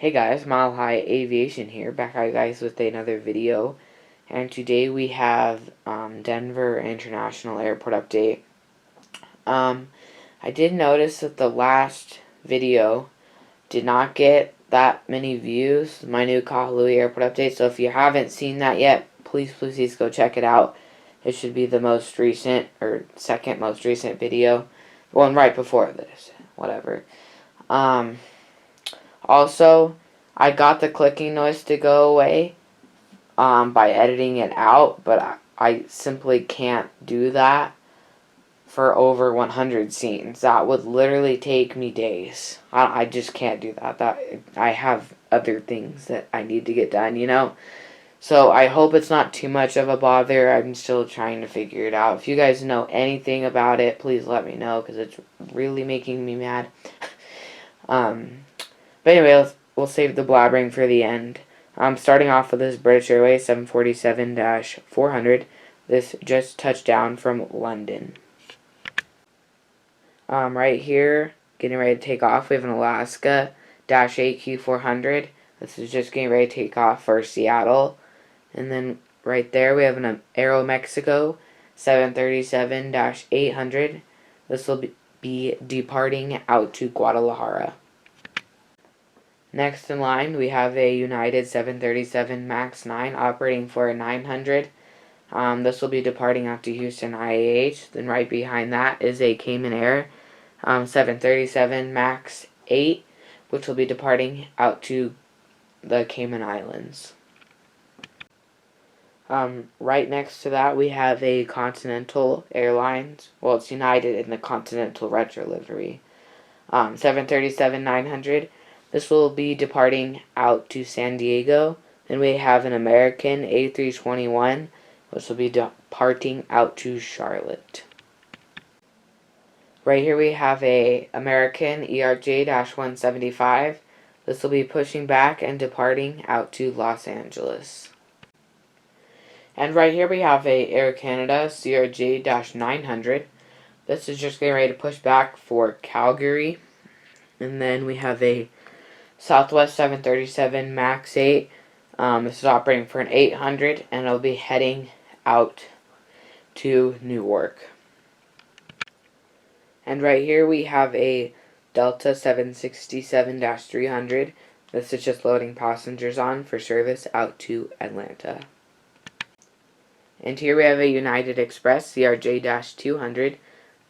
Hey guys, Mile High Aviation here, back at you guys with another video. And today we have Denver International Airport update. I did notice that the last video did not get that many views, my new Kahului Airport update. So if you haven't seen that yet, please go check it out. It should be the most recent, or second most recent video. The one right before this, whatever. Also, I got the clicking noise to go away by editing it out, but I simply can't do that for over 100 scenes. That would literally take me days. I just can't do that. I have other things that I need to get done, you know? So I hope it's not too much of a bother. I'm still trying to figure it out. If you guys know anything about it, please let me know, because it's really making me mad. But anyway, we'll save the blabbering for the end. Starting off with this British Airways 747-400. This just touched down from London. Right here, getting ready to take off, we have an Alaska -8 Q400. This is just getting ready to take off for Seattle. And then right there, we have an Aeromexico 737-800. This will be departing out to Guadalajara. Next in line, we have a United 737 MAX 9 operating for a 900. This will be departing out to Houston IAH. Then right behind that is a Cayman Air 737 MAX 8, which will be departing out to the Cayman Islands. Right next to that, we have a Continental Airlines. Well, it's United in the Continental retro livery. 737-900. This will be departing out to San Diego. Then we have an American A321, which will be departing out to Charlotte. Right here we have a American ERJ-175. This will be pushing back and departing out to Los Angeles. And right here we have a Air Canada CRJ-900. This is just getting ready to push back for Calgary. And then we have a Southwest 737 MAX 8. This is operating for an 800, and it'll be heading out to Newark. And right here we have a Delta 767-300. This is just loading passengers on for service out to Atlanta. And here we have a United Express CRJ-200.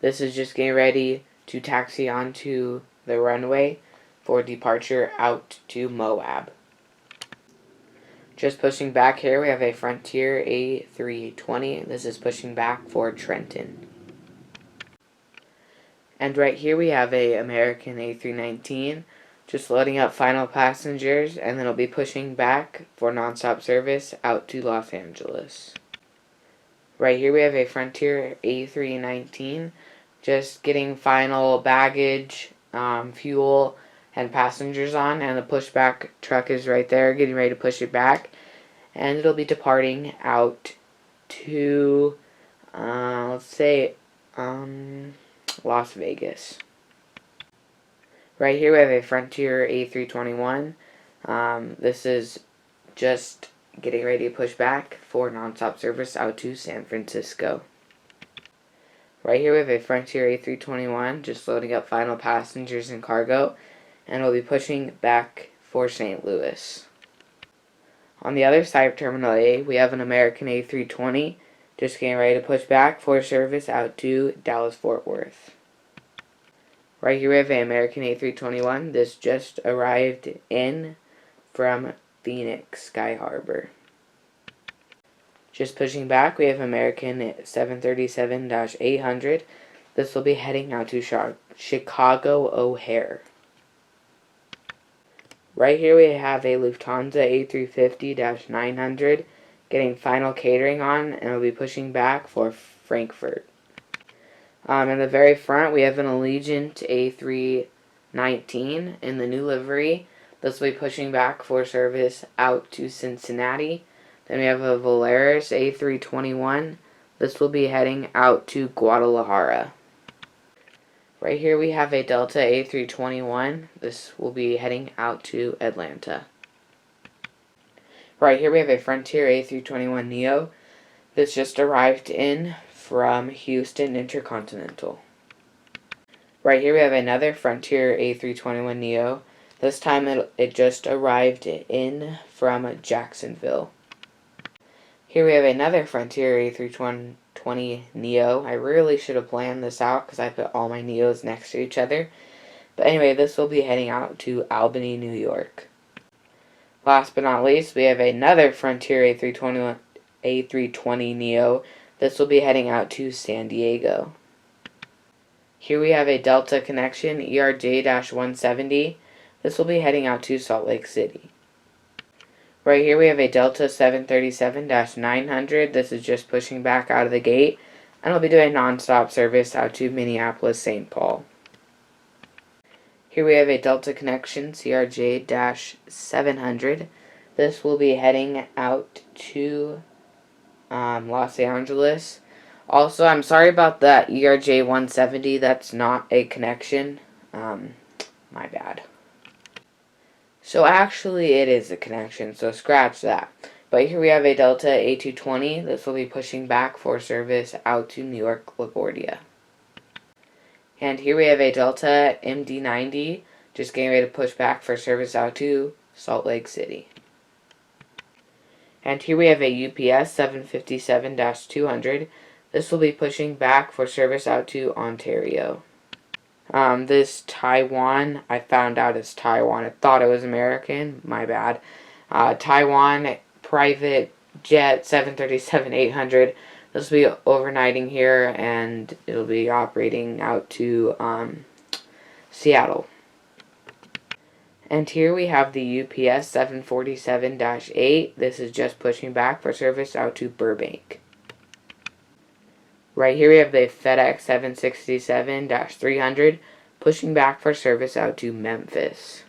This is just getting ready to taxi onto the runway for departure out to Moab. Just pushing back here, we have a Frontier A320. This is pushing back for Trenton. And right here we have a American A319, just loading up final passengers, and then it'll be pushing back for nonstop service out to Los Angeles. Right here we have a Frontier A319, just getting final baggage, fuel, and passengers on, and the pushback truck is right there getting ready to push it back, and it'll be departing out to let's say Las Vegas. Right here we have a Frontier A321. This is just getting ready to push back for nonstop service out to San Francisco. Right here we have a Frontier A321 just loading up final passengers and cargo, and we'll be pushing back for St. Louis. On the other side of Terminal A, we have an American A320 just getting ready to push back for service out to Dallas-Fort Worth. Right here we have an American A321. This just arrived in from Phoenix Sky Harbor. Just pushing back, we have American 737-800. This will be heading out to Chicago O'Hare. Right here we have a Lufthansa A350-900 getting final catering on, and will be pushing back for Frankfurt. In the very front, we have an Allegiant A319 in the new livery. This will be pushing back for service out to Cincinnati. Then we have a Volaris A321. This will be heading out to Guadalajara. Right here we have a Delta A321. This will be heading out to Atlanta. Right here we have a Frontier A321neo. This just arrived in from Houston Intercontinental. Right here we have another Frontier A321neo. This time it just arrived in from Jacksonville. Here we have another Frontier A320neo. I really should have planned this out because I put all my neos next to each other. But anyway, this will be heading out to Albany, New York. Last but not least, we have another Frontier A320neo. This will be heading out to San Diego. Here we have a Delta connection, ERJ-170. This will be heading out to Salt Lake City. Right here we have a Delta 737-900. This is just pushing back out of the gate, and it'll be doing non-stop service out to Minneapolis, St. Paul. Here we have a Delta connection, CRJ-700. This will be heading out to Los Angeles. Also, I'm sorry about that ERJ-170. That's not a connection. My bad. So actually it is a connection, so scratch that. But here we have a Delta A220. This will be pushing back for service out to New York, LaGuardia. And here we have a Delta MD-90, just getting ready to push back for service out to Salt Lake City. And here we have a UPS 757-200. This will be pushing back for service out to Ontario. This Taiwan, I found out it's Taiwan. I thought it was American. My bad. Taiwan private jet 737-800. This will be overnighting here, and it'll be operating out to Seattle. And here we have the UPS 747-8. This is just pushing back for service out to Burbank. Right here we have the FedEx 767-300 pushing back for service out to Memphis.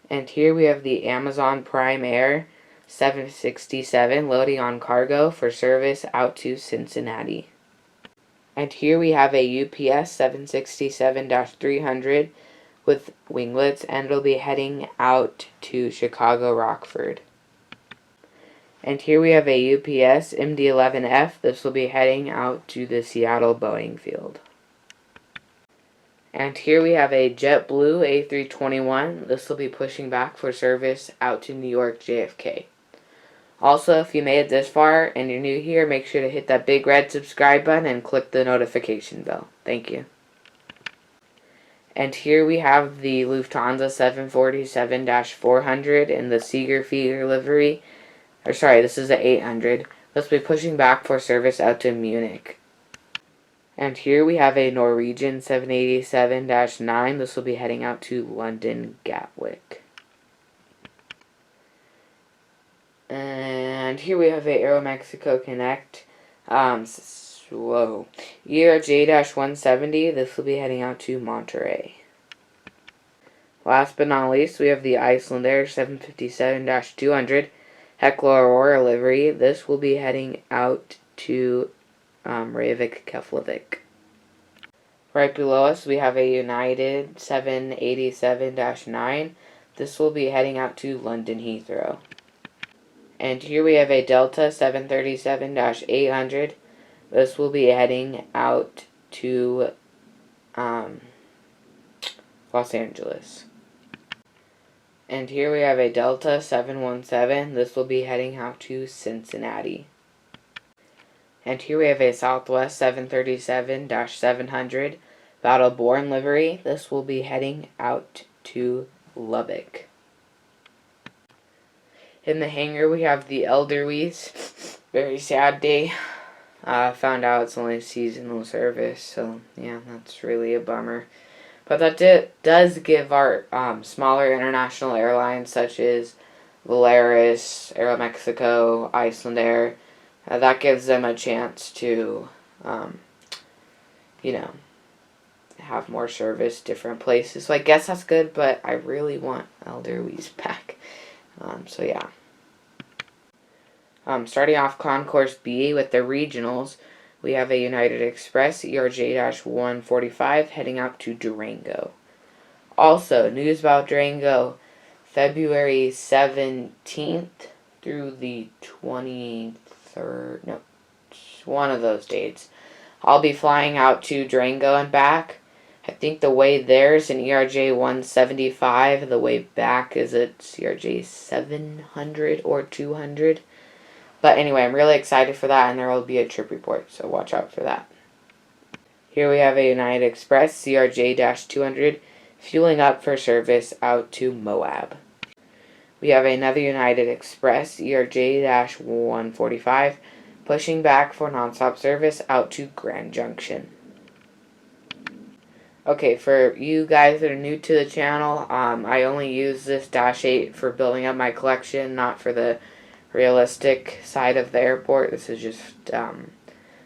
And here we have the Amazon Prime Air 767 loading on cargo for service out to Cincinnati. And here we have a UPS 767-300 with winglets, and it'll be heading out to Chicago Rockford. And here we have a UPS MD-11F. This will be heading out to the Seattle Boeing field. And here we have a JetBlue A321. This will be pushing back for service out to New York JFK. Also, if you made it this far and you're new here, make sure to hit that big red subscribe button and click the notification bell. Thank you. And here we have the Lufthansa 747-400 in the Siegerfeger livery. This is the 800. This will be pushing back for service out to Munich. And here we have a Norwegian 787-9. This will be heading out to London Gatwick. And here we have a Aeromexico Connect. ERJ-170. This will be heading out to Monterrey. Last but not least, we have the Icelandair 757-200. Hekla Aurora livery. This will be heading out to Reykjavik, Keflavik. Right below us, we have a United 787-9. This will be heading out to London Heathrow. And here we have a Delta 737-800. This will be heading out to Los Angeles. And here we have a Delta 717. This will be heading out to Cincinnati. And here we have a Southwest 737-700 Battleborn livery. This will be heading out to Lubbock. In the hangar we have the Elderwies. Very sad day. Found out it's only seasonal service, so yeah, that's really a bummer. But that does give our smaller international airlines such as Volaris, Aeromexico, Icelandair, that gives them a chance to, have more service, different places. So I guess that's good, but I really want Elderwies back. So yeah. Starting off Concourse B with the regionals, we have a United Express ERJ-145 heading out to Durango. Also, news about Durango, February 17th through the 23rd, no, one of those dates. I'll be flying out to Durango and back. I think the way there's an ERJ 175. The way back is at ERJ 700 or 200. But anyway, I'm really excited for that, and there will be a trip report, so watch out for that. Here we have a United Express CRJ-200 fueling up for service out to Moab. We have another United Express ERJ-145 pushing back for nonstop service out to Grand Junction. Okay, for you guys that are new to the channel, I only use this Dash 8 for building up my collection, not for the realistic side of the airport. This is just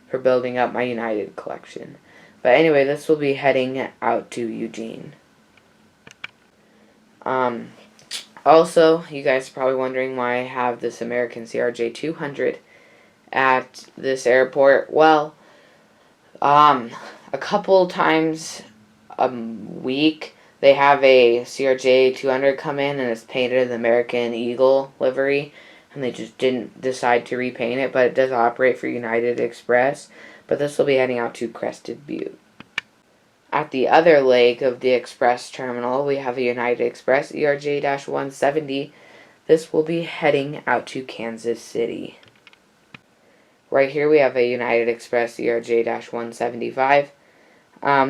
for building up my United collection. But anyway, this will be heading out to Eugene. Also, you guys are probably wondering why I have this American CRJ 200 at this airport. Well, a couple times a week they have a CRJ 200 come in and it's painted an American Eagle livery, and they just didn't decide to repaint it, but it does operate for United Express. But this will be heading out to Crested Butte. At the other leg of the Express terminal, we have a United Express ERJ-170. This will be heading out to Kansas City. Right here we have a United Express ERJ-175.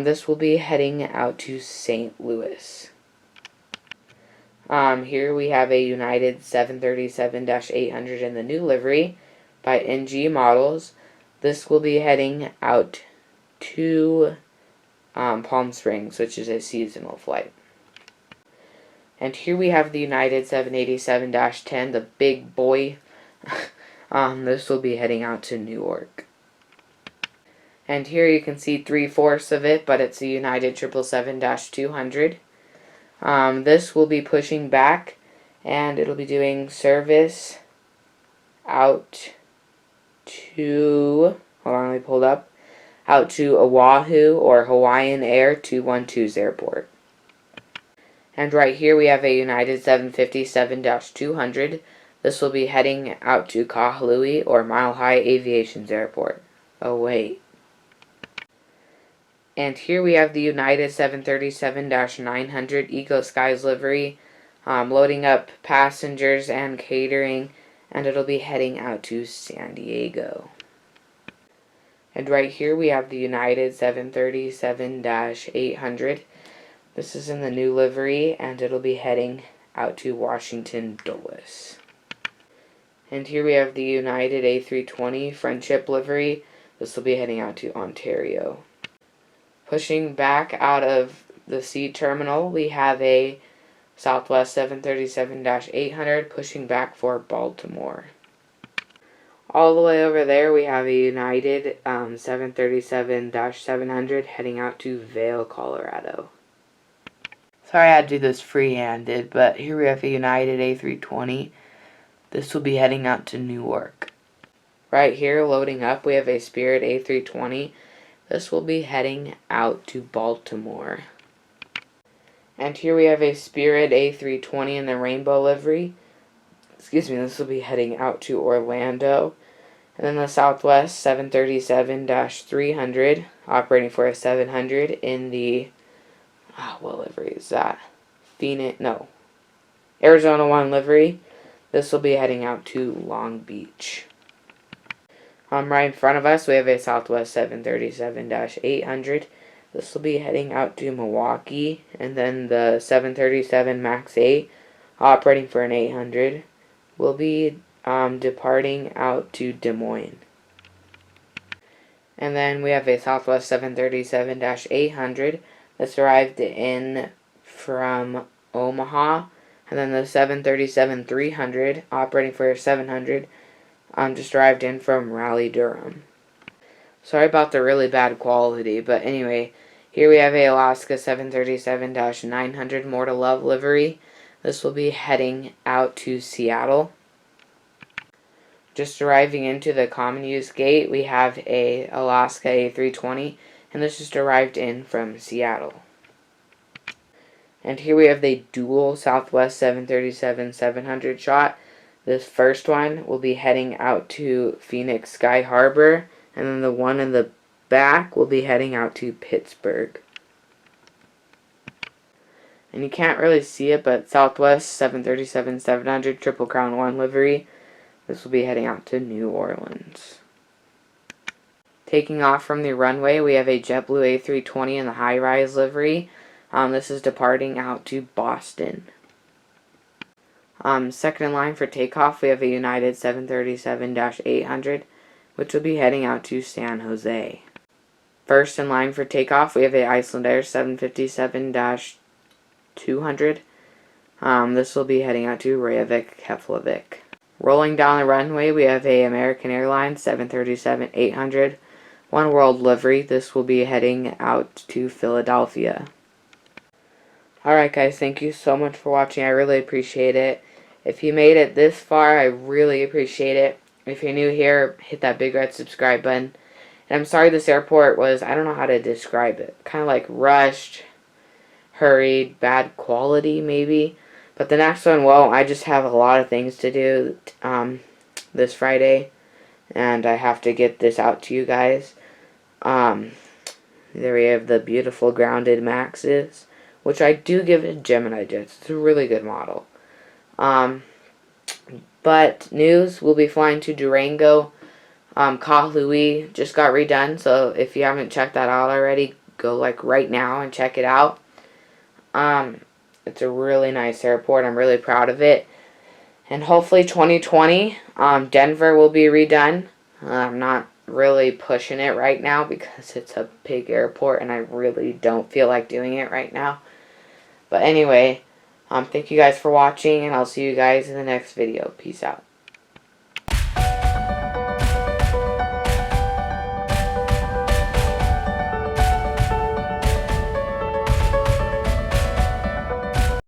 This will be heading out to St. Louis. Here we have a United 737-800 in the new livery by NG Models. This will be heading out to Palm Springs, which is a seasonal flight. And here we have the United 787-10, the big boy. This will be heading out to Newark. And here you can see 3/4 of it, but it's a United 777-200. This will be pushing back, and it'll be doing service out to, hold on, let me pull it up, out to Oahu or Hawaiian Air 212's airport. And right here we have a United 757-200. This will be heading out to Kahului or Mile High Aviation's airport. Oh wait. And here we have the United 737-900 Eco Skies livery, loading up passengers and catering, and it'll be heading out to San Diego. And right here we have the United 737-800. This is in the new livery, and it'll be heading out to Washington Dulles. And here we have the United A320 Friendship livery. This will be heading out to Ontario. Pushing back out of the C terminal, we have a Southwest 737-800 pushing back for Baltimore. All the way over there, we have a United 737-700 heading out to Vail, Colorado. Sorry I had to do this free-handed, but here we have a United A320. This will be heading out to Newark. Right here, loading up, we have a Spirit A320. This will be heading out to Baltimore. And here we have a Spirit A320 in the rainbow livery. This will be heading out to Orlando. And then the Southwest 737-300, operating for a 700 in the, what livery is that? Arizona 1 livery. This will be heading out to Long Beach. Right in front of us, we have a Southwest 737-800. This will be heading out to Milwaukee. And then the 737 MAX 8, operating for an 800, will be departing out to Des Moines. And then we have a Southwest 737-800 that's arrived in from Omaha. And then the 737-300, operating for a 700, just arrived in from Raleigh-Durham. Sorry about the really bad quality, but anyway, here we have a Alaska 737-900 More to Love livery. This will be heading out to Seattle. Just arriving into the common use gate, we have a Alaska A320, and this just arrived in from Seattle. And here we have the dual Southwest 737-700 shot. This first one will be heading out to Phoenix Sky Harbor, and then the one in the back will be heading out to Pittsburgh. And you can't really see it, but Southwest 737-700 Triple Crown 1 livery. This will be heading out to New Orleans. Taking off from the runway, we have a JetBlue A320 in the high-rise livery. This is departing out to Boston. Second in line for takeoff, we have a United 737-800, which will be heading out to San Jose. First in line for takeoff, we have a Icelandair 757-200. This will be heading out to Reykjavik, Keflavik. Rolling down the runway, we have a American Airlines 737-800, One World livery. This will be heading out to Philadelphia. Alright guys, thank you so much for watching. I really appreciate it. If you made it this far, I really appreciate it. If you're new here, hit that big red subscribe button. And I'm sorry this airport was, I don't know how to describe it, kind of like rushed, hurried, bad quality maybe. But the next one won't. I just have a lot of things to do this Friday, and I have to get this out to you guys. There we have the beautiful grounded Maxes, which I do give a Geminijets. It's a really good model. But news, we'll be flying to Durango. Kahului just got redone, so if you haven't checked that out already, go like right now and check it out. It's a really nice airport. I'm really proud of it. And hopefully 2020, Denver will be redone. I'm not really pushing it right now because it's a big airport and I really don't feel like doing it right now. But anyway, thank you guys for watching, and I'll see you guys in the next video. Peace out.